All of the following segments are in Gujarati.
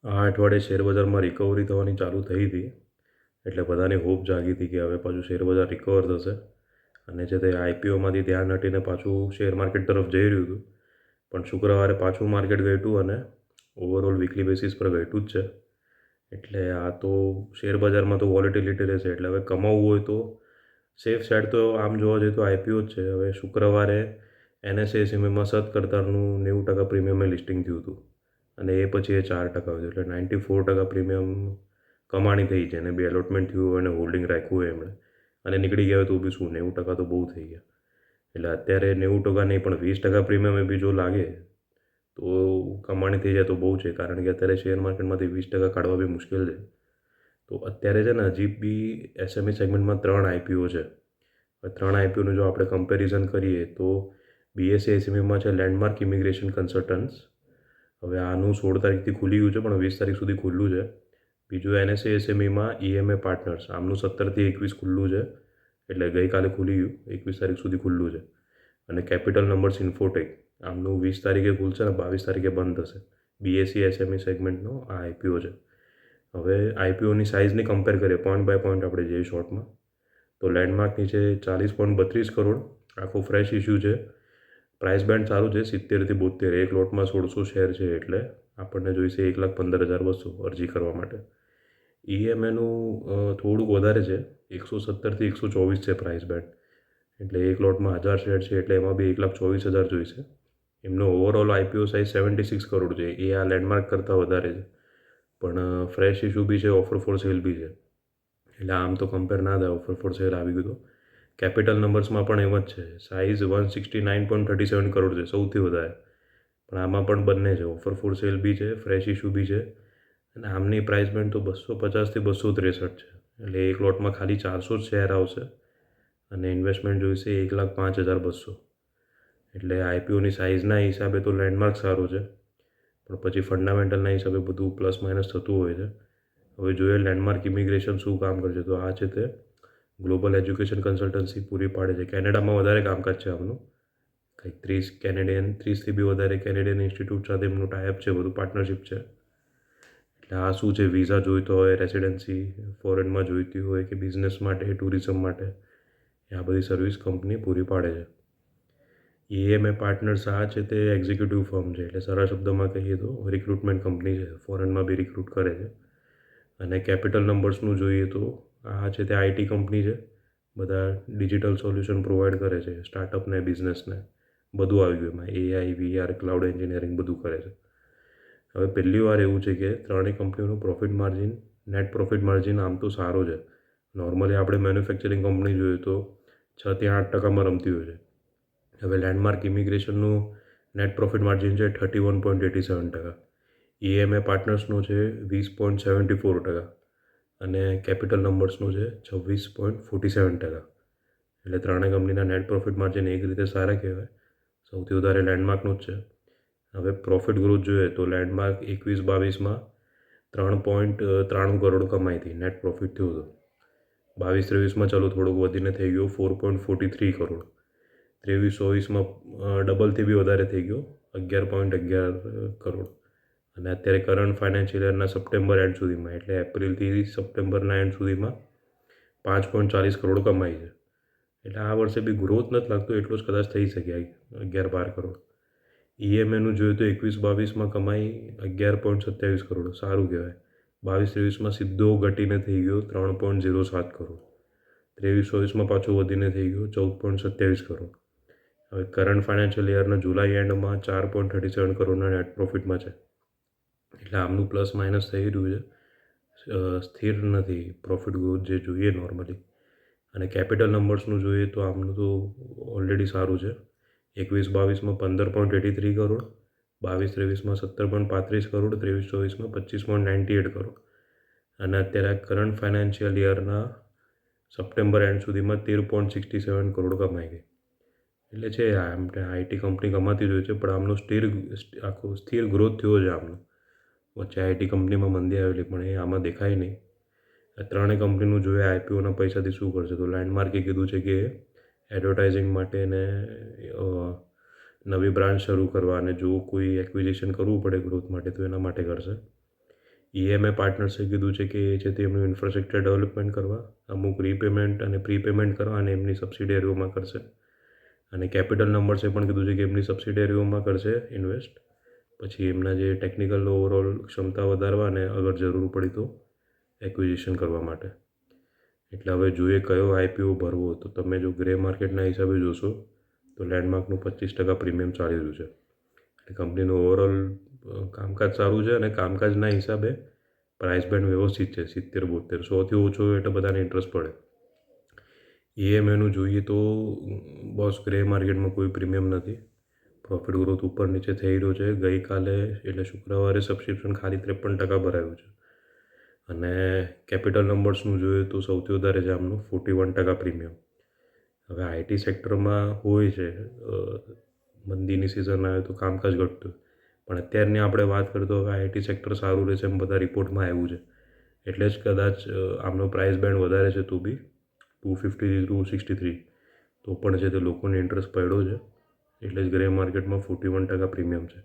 આ અઠવાડિયે શેરબજારમાં રિકવરી થવાની ચાલુ થઈ હતી. એટલે બધાની હોપ જાગી હતી કે હવે પાછું શેરબજાર રિકવર થશે અને જે તે આઈપીઓમાંથી ધ્યાન હટીને પાછું શેર માર્કેટ તરફ જઈ રહ્યું હતું. પણ શુક્રવારે પાછું માર્કેટ ઘટ્યું અને ઓવરઓલ વીકલી બેસિસ પર ઘટ્યું જ છે. એટલે આ તો શેરબજારમાં તો વોલેટિલિટી રહેશે. એટલે હવે કમાવવું હોય તો સેફ સાઈડ તો આમ જોવા જઈએ તો આઈપીઓ જ છે. હવે શુક્રવારે એનએસએસીમાં 70% પ્રીમિયમે લિસ્ટિંગ થયું હતું અને એ પછી એ 4% વધ્યું. એટલે 94% પ્રીમિયમ કમાણી થઈ છે. અને બી એલોટમેન્ટ થયું હોય અને હોલ્ડિંગ રાખ્યું હોય એમણે અને નીકળી ગયા હોય તો બી શું 90% તો બહુ થઈ ગયા. એટલે અત્યારે 90% નહીં પણ 20% પ્રીમિયમ એ બી જો લાગે તો કમાણી થઈ જાય તો બહુ છે. કારણ કે અત્યારે શેર માર્કેટમાંથી 20% કાઢવા બી મુશ્કેલ છે. તો અત્યારે છે ને હજી બી એસએમઈ સેગમેન્ટમાં 3 આઈપીઓ છે. 3 આઈપીઓનું જો આપણે કમ્પેરિઝન કરીએ તો બીએસસી એસએમઈમાં છે લેન્ડમાર્ક ઇમિગ્રેશન કન્સલ્ટન્ટ્સ. હવે આનું 16 તારીખથી ખુલી ગયું છે પણ 20 તારીખ સુધી ખુલ્લું છે. બીજું એનએસએ એસએમઈમાં ઈએમએ પાર્ટનર્સ, આમનું 17થી 21 ખુલ્લું છે. એટલે ગઈકાલે ખુલી ગયું, 21 તારીખ સુધી ખુલ્લું છે. અને કેપિટલ નંબર્સ ઇન્ફોટેક, આમનું 20 તારીખે ખુલશે અને 22 તારીખે બંધ થશે. બીએસસી એસએમઈ સેગમેન્ટનો આ આઈપીઓ છે. હવે આઈપીઓની સાઇઝની કમ્પેર કરીએ પોઈન્ટ બાય પોઈન્ટ આપણે જઈએ શોર્ટમાં, તો લેન્ડમાર્ક નીચે 40.32 કરોડ, આખો ફ્રેશ ઇસ્યુ છે. પ્રાઇસ બેન્ડ સારું છે, 70થી 72. એક લોટમાં 1600 શેર છે. એટલે આપણને જોઈશે 1,15,200 અરજી કરવા માટે. ઈએમએનું થોડુંક વધારે છે, 117થી 124 છે પ્રાઇસ બેન્ડ. એટલે એક લોટમાં 1000 શેર છે એટલે એમાં બી 1,24,000 જોઈશે. એમનો ઓવરઓલ આઈપીઓ સાઇઝ 76 કરોડ છે. એ આ લેન્ડમાર્ક કરતાં વધારે છે. પણ ફ્રેશ ઇસ્યુ બી છે, ઓફર ફોર સેલ બી છે. એટલે આમ તો કમ્પેર ના થાય. ઓફર ફોર સેલ આવી ગયું તો કેપિટલ નંબર્સમાં પણ એમ જ છે. સાઇઝ 169.37 કરોડ છે, સૌથી વધારે. પણ આમાં પણ બંને છે, ઓફર ફોર સેલ બી છે, ફ્રેશ ઇસ્યુ બી છે. અને આમની પ્રાઇસ બેન્ડ તો 250થી 263 છે. એટલે એક લોટમાં ખાલી 400 જ શેર આવશે અને ઇન્વેસ્ટમેન્ટ જોઈશે 1,05,200. એટલે આઈપીઓની સાઇઝના હિસાબે તો લેન્ડમાર્ક સારું છે, પણ પછી ફંડામેન્ટલના હિસાબે બધું પ્લસ માઇનસ થતું હોય છે. હવે જોઈએ લેન્ડમાર્ક ઇમિગ્રેશન શું કામ કરશે. તો આ છે તે ગ્લોબલ એજ્યુકેશન કન્સલ્ટન્સી પૂરી પાડે છે. કેનેડામાં વધારે કામકાજ છે આમનું. કંઈક 30થી બી વધારે કેનેડિયન ઇન્સ્ટિટ્યૂટ સાથે એમનું ટાઈઅપ છે, બધું પાર્ટનરશિપ છે. એટલે આ શું છે, વિઝા જોઈતો હોય, રેસિડેન્સી ફોરેનમાં જોઈતી હોય કે બિઝનેસ માટે, ટુરિઝમ માટે, આ બધી સર્વિસ કંપની પૂરી પાડે છે. ઈએમએ પાર્ટનર્સ આ છે તે એક્ઝિક્યુટિવ ફર્મ છે. એટલે સરળ શબ્દમાં કહીએ તો રિક્રુટમેન્ટ કંપની છે, ફોરેનમાં બી રિક્રુટ કરે છે. અને કેપિટલ નંબર્સનું જોઈએ તો આ છે તે આઈટી કંપની છે. બધા ડિજિટલ સોલ્યુશન પ્રોવાઈડ કરે છે સ્ટાર્ટઅપને, બિઝનેસને, બધું આવી ગયું એમાં. એઆઈ, વીઆર, ક્લાઉડ એન્જિનિયરિંગ બધું કરે છે. હવે પહેલી વાર એવું છે કે ત્રણેય કંપનીઓનું profit margin, net profit margin આમ તો સારો છે. નોર્મલી આપણે મેન્યુફેક્ચરિંગ કંપની જોઈએ તો 6થી 8%માં રમતી હોય છે. હવે લેન્ડમાર્ક ઇમિગ્રેશનનું નેટ પ્રોફિટ માર્જિન છે 31.87%. ઈએમએ પાર્ટનર્સનું છે 20.74% અને કેપિટલ નંબર્સનું છે 26.47%. એટલે ત્રણેય કંપનીના નેટ પ્રોફિટ માર્જિન એક રીતે સારા કહેવાય. સૌથી વધારે લેન્ડમાર્કનું જ છે. હવે પ્રોફિટ ગ્રોથ જોઈએ તો લેન્ડમાર્ક 21-22માં 3.93 કરોડ કમાઈ હતી, નેટ પ્રોફિટ થયું હતું. 22-23માં ચાલો થોડુંક વધીને થઈ ગયું 4.43 કરોડ. 23-24માં ડબલથી બી વધારે થઈ ગયો 11.11 કરોડ. અને અત્યારે કરંટ ફાઇનાન્શિયલ યરના સપ્ટેમ્બર એન્ડ સુધીમાં, એટલે એપ્રિલથી સપ્ટેમ્બરના એન્ડ સુધીમાં 5.40 કરોડ કમાઈ છે. એટલે આ વર્ષે બી ગ્રોથ નથી લાગતો, એટલો જ કદાચ થઈ શકે 11-12 કરોડ. ઈએમએનું જોઈએ તો 21-22માં કમાઈ 11.27 કરોડ, સારું કહેવાય. 22-23માં સીધો ઘટીને થઈ ગયો 3.07 કરોડ. 23-24માં પાછો વધીને થઈ ગયો 14.27 કરોડ. હવે કરંટ ફાઇનાન્શિયલ યરના જુલાઈ એન્ડમાં 4.37 કરોડના નેટ પ્રોફિટમાં છે. એટલે આમનું પ્લસ માઇનસ થઈ રહ્યું છે, સ્થિર નથી પ્રોફિટ ગ્રોથ જે જોઈએ નોર્મલી. અને કેપિટલ નંબર્સનું જોઈએ તો આમનું તો ઓલરેડી સારું છે. 21-22માં 15.83 કરોડ, 22-23માં 17.35 કરોડ, 23-24માં 25.98 કરોડ. અને અત્યારે કરંટ ફાઇનાન્શિયલ યરના સપ્ટેમ્બર એન્ડ સુધીમાં 13.67 કરોડ કમાઈ ગઈ. એટલે છે આમ આઈટી કંપની કમાતી જ હોય છે, પણ આમનો સ્થિર ગ્રોથ થયો છે આમનો. વચ્ચે આઈટી કંપનીમાં મંદી આવેલી પણ એ આમાં દેખાય નહીં. આ ત્રણેય કંપનીનું જોઈએ આઈપીઓના પૈસાથી શું કરશે. તો લેન્ડમાર્કે કીધું છે કે એડવર્ટાઇઝિંગ માટે ને નવી બ્રાન્ચ શરૂ કરવા અને જો કોઈ એક્વિઝિશન કરવું પડે ગ્રોથ માટે તો એના માટે કરશે. EMI પાર્ટનર્સે કીધું છે કે એ છે તે એમનું ઇન્ફ્રાસ્ટ્રક્ચર ડેવલપમેન્ટ કરવા, અમુક રીપેમેન્ટ અને પ્રીપેમેન્ટ કરવા અને એમની સબસિડિયરીઓમાં કરશે. અને કેપિટલ નંબર્સે પણ કીધું છે કે એમની સબસિડિયરીઓમાં કરશે ઇન્વેસ્ટ. પછી એમના જે ટેકનિકલ ઓવરઓલ ક્ષમતા વધારવા અને અગર જરૂર પડી તો એક્વિઝિશન કરવા માટે. એટલે હવે જોઈએ કયો IPO ભરવો. તો તમે જો ગ્રે માર્કેટના હિસાબે જોશો તો લેન્ડમાર્કનું 25% પ્રીમિયમ ચાલી રહ્યું છે. એટલે કંપનીનું ઓવરઓલ કામકાજ સારું છે અને કામકાજના હિસાબે પ્રાઇસ બેન્ડ વ્યવસ્થિત છે. 70-72 100થી ઓછો એટલે બધાને ઇન્ટરેસ્ટ પડે. EMIનું જોઈએ તો બોસ ગ્રે માર્કેટમાં કોઈ પ્રીમિયમ નથી. પ્રોફિટ ગ્રોથ ઉપર નીચે થઈ રહ્યો છે. ગઈકાલે એટલે શુક્રવારે સબસ્ક્રિપ્શન ખાલી 53% ભરાયું છે. અને કેપિટલ નંબર્સનું જોઈએ તો સૌથી વધારે છે આમનું 41% પ્રીમિયમ. હવે IT સેક્ટરમાં હોય છે, મંદીની સિઝન આવે તો કામકાજ ઘટતું, પણ અત્યારની આપણે વાત કરીએ તો હવે IT સેક્ટર સારું રહેશે એમ બધા રિપોર્ટમાં આવ્યું છે. એટલે જ કદાચ આમનો પ્રાઇસ બેન્ડ વધારે છે તો બી 250 to 263 તો પણ છે તે લોકોને ઇન્ટરેસ્ટ પડ્યો છે. એટલે જ ગ્રે માર્કેટમાં 41% પ્રીમિયમ છે.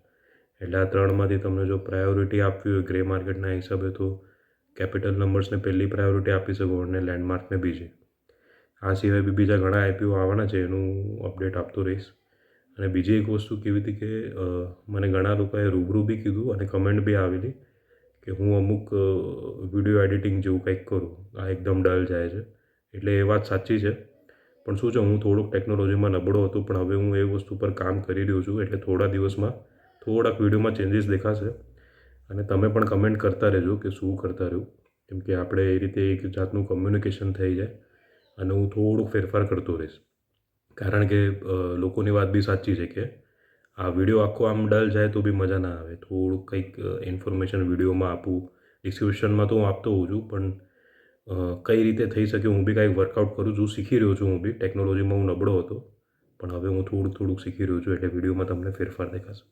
એટલે આ ત્રણમાંથી તમને જો પ્રાયોરિટી આપવી હોય ગ્રે માર્કેટના હિસાબે તો કેપિટલ નંબર્સને પહેલી પ્રાયોરિટી આપી શકો અને લેન્ડમાર્કને બીજી. આ સિવાય બી બીજા ઘણા IPO આવવાના છે, એનું અપડેટ આપતો રહીશ. અને બીજી એક વસ્તુ કેવી હતી કે મને ઘણા લોકોએ રૂબરૂ બી કીધું અને કમેન્ટ બી આવેલી કે હું અમુક વિડીયો એડિટિંગ જેવું કંઈક કરું, આ એકદમ ડલ જાય છે. એટલે એ વાત સાચી છે, પણ શું છે હું થોડુંક ટેકનોલોજીમાં નબળો હતો, પણ હવે હું એ વસ્તુ પર કામ કરી રહ્યો છું. એટલે થોડા દિવસમાં થોડાક વિડીયોમાં ચેન્જીસ દેખાશે. અને તમે પણ કમેન્ટ કરતા રહેજો કે શું કરતા રહ્યું, કેમ કે આપણે એ રીતે એક જાતનું કમ્યુનિકેશન થઈ જાય. અને હું થોડુંક ફેરફાર કરતો રહીશ, કારણ કે લોકોની વાત બી સાચી છે કે આ વિડીયો આખો આમ ડલ જાય તો બી મજા ના આવે. થોડુંક કંઈક ઇન્ફોર્મેશન વિડીયોમાં આપું. ડિસ્ક્રિપ્શનમાં તો હું આપતો હોઉં છું, પણ કઈ રીતે થઈ શકે હું બી કાંઈક વર્કઆઉટ કરું છું, શીખી રહ્યો છું. હું બી ટેકનોલોજીમાં હું નબળો હતો, પણ હવે હું થોડુંક શીખી રહ્યો છું. એટલે વિડીયોમાં તમને ફેરફાર દેખાશે.